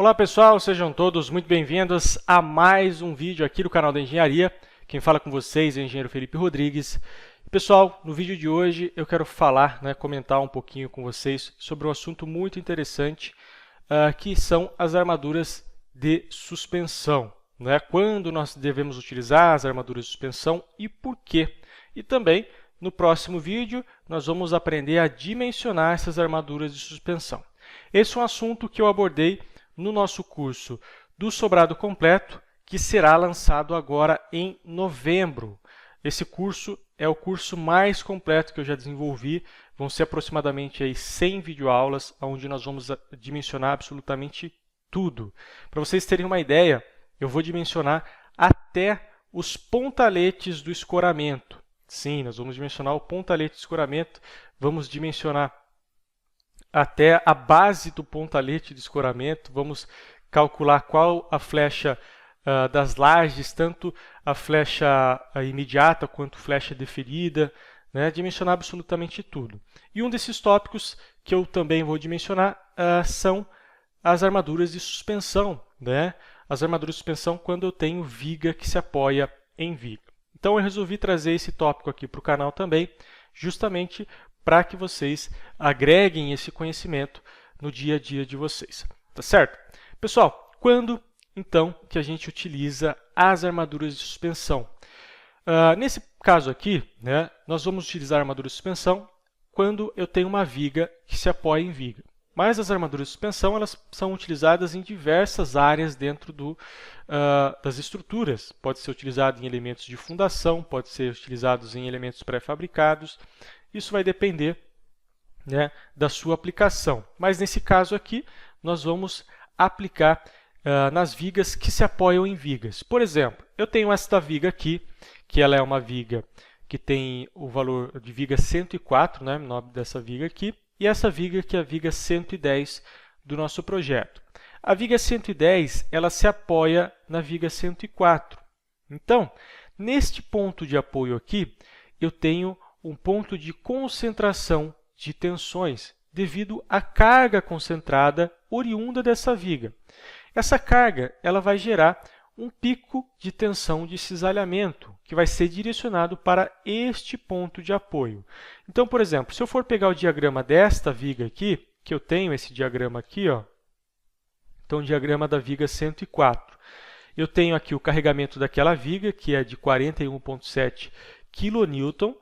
Olá pessoal, sejam todos muito bem-vindos a mais um vídeo aqui do canal da Engenharia. Quem fala com vocês é o engenheiro Felipe Rodrigues. Pessoal, no vídeo de hoje eu quero falar, comentar um pouquinho com vocês sobre um assunto muito interessante, que são as armaduras de suspensão. Quando nós devemos utilizar as armaduras de suspensão e por quê. E também, no próximo vídeo, nós vamos aprender a dimensionar essas armaduras de suspensão. Esse é um assunto que eu abordei no nosso curso do sobrado completo, que será lançado agora em novembro. Esse curso é o curso mais completo que eu já desenvolvi. Vão ser aproximadamente aí 100 videoaulas, onde nós vamos dimensionar absolutamente tudo. Para vocês terem uma ideia, eu vou dimensionar até os pontaletes do escoramento. Sim, nós vamos dimensionar o pontalete de escoramento, vamos dimensionar até a base do pontalete de escoramento, vamos calcular qual a flecha das lajes, tanto a flecha imediata quanto a flecha deferida, dimensionar absolutamente tudo. E um desses tópicos que eu também vou dimensionar são as armaduras de suspensão, as armaduras de suspensão quando eu tenho viga que se apoia em viga. Então eu resolvi trazer esse tópico aqui para o canal também, justamente para que vocês agreguem esse conhecimento no dia a dia de vocês. Tá certo? Pessoal, quando então que a gente utiliza as armaduras de suspensão? Nesse caso aqui, nós vamos utilizar a armadura de suspensão quando eu tenho uma viga que se apoia em viga. Mas as armaduras de suspensão elas são utilizadas em diversas áreas dentro das estruturas. Pode ser utilizado em elementos de fundação, pode ser utilizado em elementos pré-fabricados. Isso vai depender da sua aplicação. Mas nesse caso aqui, nós vamos aplicar nas vigas que se apoiam em vigas. Por exemplo, eu tenho esta viga aqui, que ela é uma viga que tem o valor de viga 104, o nome dessa viga aqui, e essa viga que é a viga 110 do nosso projeto. A viga 110, ela se apoia na viga 104. Então, neste ponto de apoio aqui, eu tenho um ponto de concentração de tensões devido à carga concentrada oriunda dessa viga. Essa carga ela vai gerar um pico de tensão de cisalhamento, que vai ser direcionado para este ponto de apoio. Então, por exemplo, se eu for pegar o diagrama desta viga aqui, que eu tenho esse diagrama aqui, então o diagrama da viga 104. Eu tenho aqui o carregamento daquela viga, que é de 41,7 kN,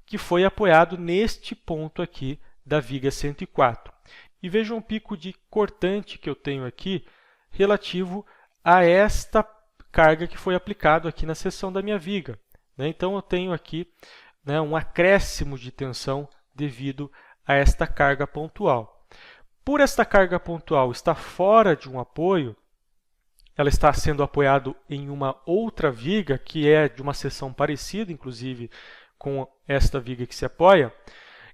que foi apoiado neste ponto aqui da viga 104. E vejam um pico de cortante que eu tenho aqui relativo a esta carga que foi aplicado aqui na seção da minha viga. Então, eu tenho aqui um acréscimo de tensão devido a esta carga pontual. Por esta carga pontual estar fora de um apoio, ela está sendo apoiada em uma outra viga, que é de uma seção parecida, inclusive, com esta viga que se apoia,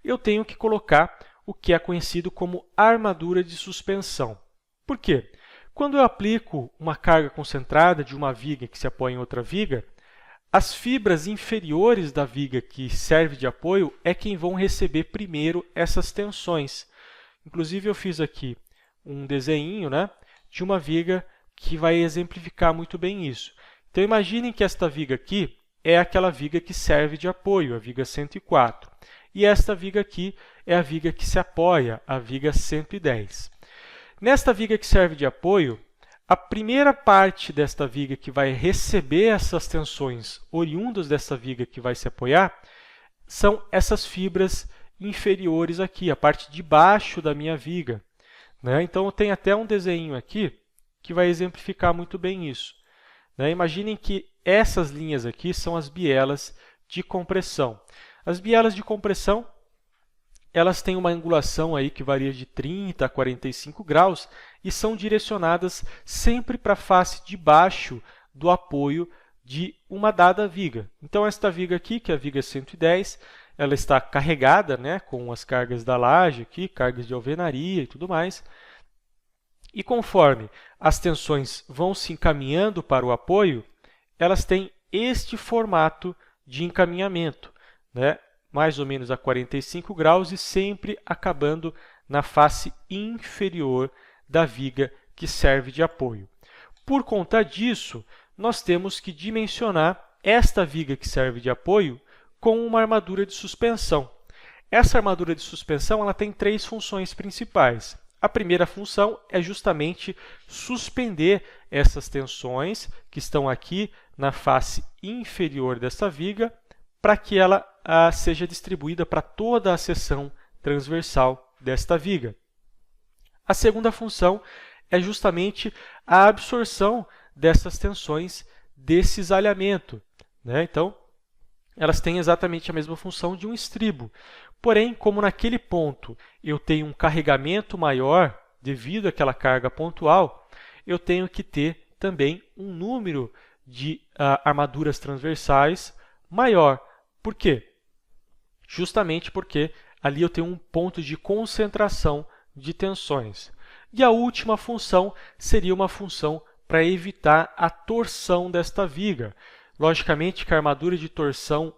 eu tenho que colocar o que é conhecido como armadura de suspensão. Por quê? Quando eu aplico uma carga concentrada de uma viga que se apoia em outra viga, as fibras inferiores da viga que serve de apoio é quem vão receber primeiro essas tensões. Inclusive, eu fiz aqui um desenho de uma viga que vai exemplificar muito bem isso. Então, imaginem que esta viga aqui é aquela viga que serve de apoio, a viga 104. E esta viga aqui é a viga que se apoia, a viga 110. Nesta viga que serve de apoio, a primeira parte desta viga que vai receber essas tensões oriundas dessa viga que vai se apoiar são essas fibras inferiores aqui, a parte de baixo da minha viga. Então, eu tenho até um desenho aqui que vai exemplificar muito bem isso. Imaginem que essas linhas aqui são as bielas de compressão. As bielas de compressão elas têm uma angulação aí que varia de 30 a 45 graus e são direcionadas sempre para a face de baixo do apoio de uma dada viga. Então, esta viga aqui, que é a viga 110, ela está carregada com as cargas da laje aqui, cargas de alvenaria e tudo mais. E conforme as tensões vão se encaminhando para o apoio, elas têm este formato de encaminhamento, mais ou menos a 45 graus e sempre acabando na face inferior da viga que serve de apoio. Por conta disso, nós temos que dimensionar esta viga que serve de apoio com uma armadura de suspensão. Essa armadura de suspensão ela tem três funções principais. A primeira função é justamente suspender essas tensões que estão aqui na face inferior desta viga para que ela seja distribuída para toda a seção transversal desta viga. A segunda função é justamente a absorção dessas tensões desse cisalhamento, né? Então, elas têm exatamente a mesma função de um estribo. Porém, como naquele ponto eu tenho um carregamento maior devido àquela carga pontual, eu tenho que ter também um número de armaduras transversais maior. Por quê? Justamente porque ali eu tenho um ponto de concentração de tensões. E a última função seria uma função para evitar a torção desta viga. Logicamente que a armadura de torção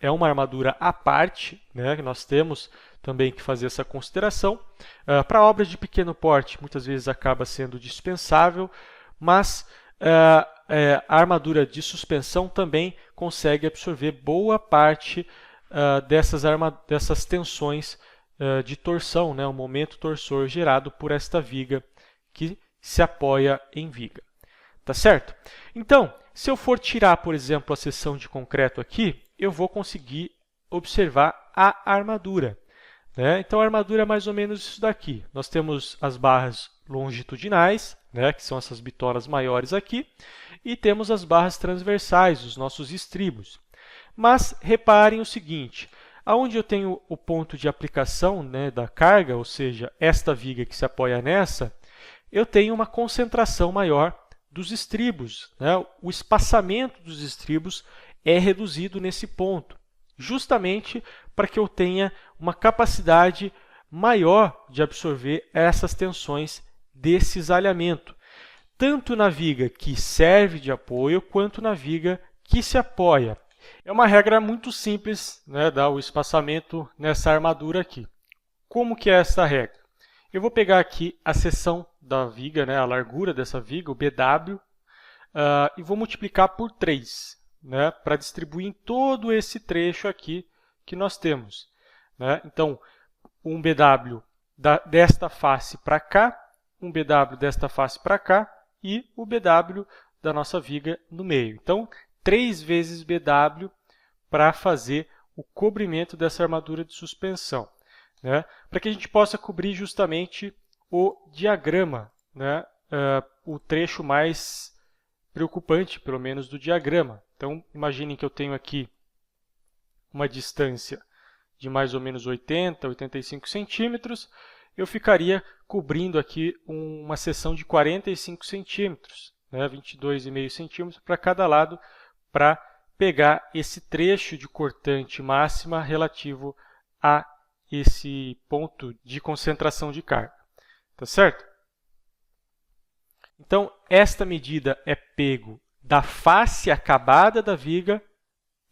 é uma armadura à parte, né? Nós temos também que fazer essa consideração. Para obras de pequeno porte, muitas vezes acaba sendo dispensável, mas a armadura de suspensão também consegue absorver boa parte dessas tensões de torção, né? O momento torsor gerado por esta viga que se apoia em viga. Tá certo? Então, se eu for tirar, por exemplo, a seção de concreto aqui, eu vou conseguir observar a armadura, né? Então, a armadura é mais ou menos isso daqui. Nós temos as barras longitudinais, né, que são essas bitolas maiores aqui, e temos as barras transversais, os nossos estribos. Mas reparem o seguinte, aonde eu tenho o ponto de aplicação, né, da carga, ou seja, esta viga que se apoia nessa, eu tenho uma concentração maior dos estribos, né? O espaçamento dos estribos é reduzido nesse ponto, justamente para que eu tenha uma capacidade maior de absorver essas tensões desse cisalhamento, tanto na viga que serve de apoio, quanto na viga que se apoia. É uma regra muito simples, né, dar o espaçamento nessa armadura aqui. Como que é essa regra? Eu vou pegar aqui a seção da viga, né, a largura dessa viga, o BW, e vou multiplicar por 3, né, para distribuir em todo esse trecho aqui que nós temos, né? Então, um BW desta face para cá, um BW desta face para cá e o BW da nossa viga no meio. Então, 3 vezes BW para fazer o cobrimento dessa armadura de suspensão, né? Para que a gente possa cobrir justamente o diagrama, né? O trecho mais preocupante, pelo menos, do diagrama. Então, imaginem que eu tenho aqui uma distância de mais ou menos 80, 85 centímetros, eu ficaria cobrindo aqui uma seção de 45 centímetros, né? 22,5 centímetros para cada lado, para pegar esse trecho de cortante máxima relativo a esse ponto de concentração de carga. Tá certo? Então, esta medida é pego da face acabada da viga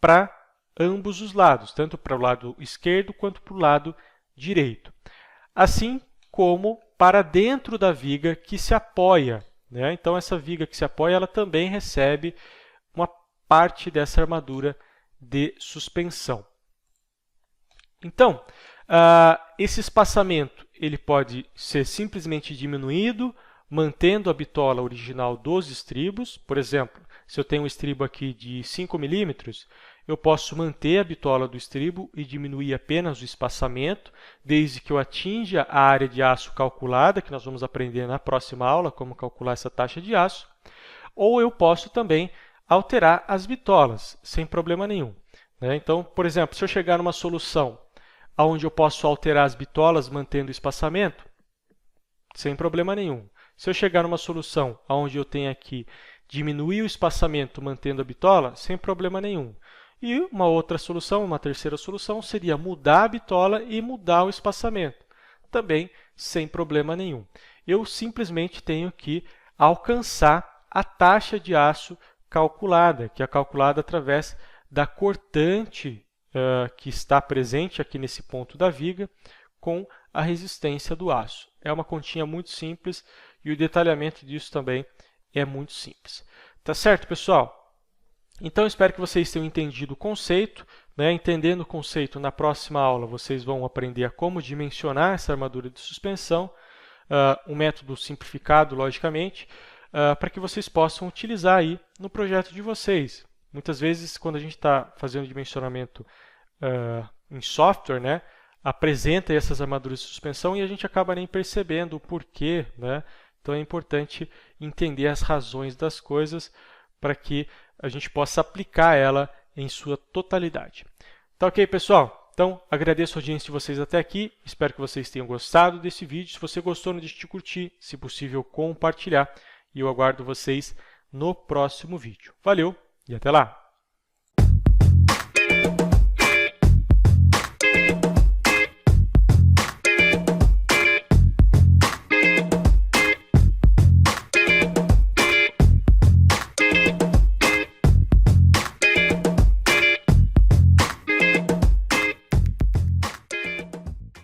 para ambos os lados, tanto para o lado esquerdo quanto para o lado direito. Assim como para dentro da viga que se apoia, né? Então, essa viga que se apoia, ela também recebe uma parte dessa armadura de suspensão. Então, esse espaçamento ele pode ser simplesmente diminuído, mantendo a bitola original dos estribos. Por exemplo, se eu tenho um estribo aqui de 5 milímetros, eu posso manter a bitola do estribo e diminuir apenas o espaçamento, desde que eu atinja a área de aço calculada, que nós vamos aprender na próxima aula, como calcular essa taxa de aço. Ou eu posso também alterar as bitolas, sem problema nenhum, né? Então, por exemplo, se eu chegar numa solução onde eu posso alterar as bitolas mantendo o espaçamento, sem problema nenhum. Se eu chegar numa solução onde eu tenho aqui diminuir o espaçamento mantendo a bitola, sem problema nenhum. E uma outra solução, uma terceira solução, seria mudar a bitola e mudar o espaçamento, também sem problema nenhum. Eu simplesmente tenho que alcançar a taxa de aço calculada, que é calculada através da cortante que está presente aqui nesse ponto da viga com a resistência do aço. É uma continha muito simples e o detalhamento disso também é muito simples. Tá certo, pessoal? Então, espero que vocês tenham entendido o conceito. Entendendo o conceito, na próxima aula vocês vão aprender a como dimensionar essa armadura de suspensão, um método simplificado, logicamente, para que vocês possam utilizar aí no projeto de vocês. Muitas vezes, quando a gente está fazendo dimensionamento em software, apresenta essas armaduras de suspensão e a gente acaba nem percebendo o porquê, Então é importante entender as razões das coisas para que a gente possa aplicar ela em sua totalidade. Tá ok, pessoal? Então, agradeço a audiência de vocês até aqui, espero que vocês tenham gostado desse vídeo. Se você gostou, não deixe de curtir, se possível, compartilhar, e eu aguardo vocês no próximo vídeo. Valeu e até lá!